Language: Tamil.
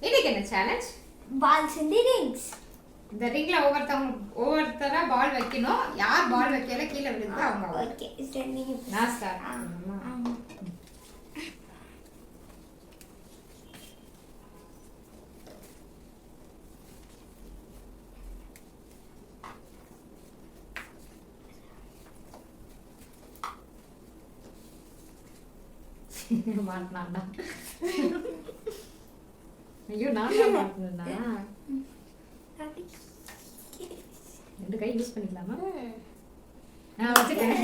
இன்னைக்கு என்ன challenge? balls in the rings. இந்த ரிங்ல ஒவ்வொருத்தரா பால் வைக்கணும். யார் பால் வைக்கல கீழ விழுந்தா அவங்க அவுட். ஓகே சரி நீங்க நான் ஸ்டார்ட் பண்ணணுமா? மாட்டனாடா. ஐயோ நான் தான் மாட்டனா. ரெண்டு கை யூஸ் பண்ணிக்கலாமா? நான் வச்சுட்டேன்.